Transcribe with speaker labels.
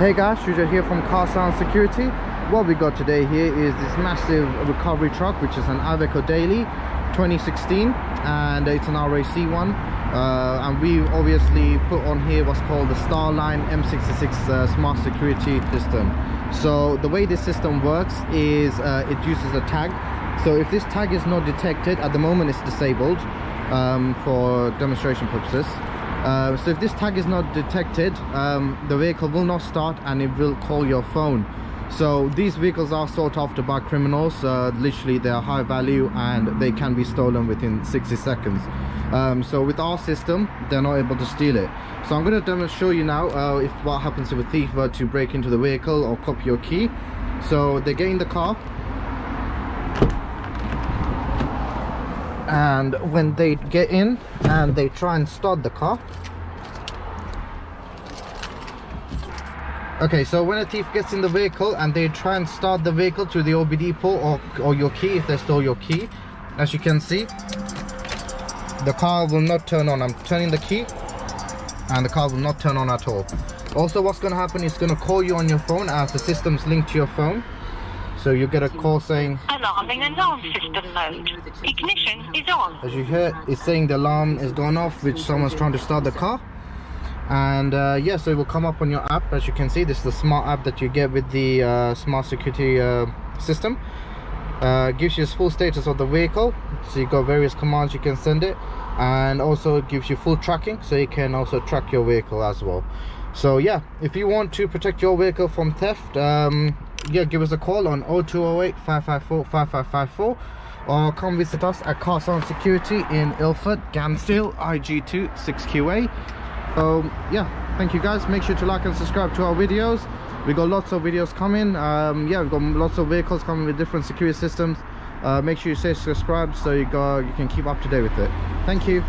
Speaker 1: Hey guys, Shuja here from Sound Security. What we got today here is this massive recovery truck, which is an Iveco Daily 2016, and it's an RAC one. And we obviously put on here what's called the Starline M66 smart security system. So the way this system works is it uses a tag. So if this tag is not detected, at the moment it's disabled for demonstration purposes. So if this tag is not detected, the vehicle will not start and it will call your phone. So these vehicles are sought after by criminals. Literally they are high value and they can be stolen within 60 seconds. So with our system, they're not able to steal it. So I'm going to show you now if what happens if a thief were to break into the vehicle or copy your key. So they get in the car, and when they get in and they try and start the car. Okay, so when a thief gets in the vehicle and they try and start the vehicle to the OBD port or your key, if they stole your key, as you can see, the car will not turn on. I'm turning the key and the car will not turn on at all. Also, what's going to happen is it's going to call you on your phone as the system's linked to your phone. So you get a call saying
Speaker 2: alarming alarm system mode. Ignition is on.
Speaker 1: As you hear, it's saying the alarm is gone off, which someone's trying to start the car. And yeah, so it will come up on your app. As you can see, this is the smart app that you get with the smart security system. Gives you full status of the vehicle, so you got various commands you can send it, and also it gives you full tracking, so you can also track your vehicle as well. So yeah, if you want to protect your vehicle from theft, yeah, give us a call on 0208 554 5554, or come visit us at Sound Security in Ilford, Gansdale, IG2 6QA. So yeah, thank you guys. Make sure to like and subscribe to our videos. We got lots of videos coming. Yeah, we've got lots of vehicles coming with different security systems. Make sure you stay subscribed so you can keep up to date with it. Thank you.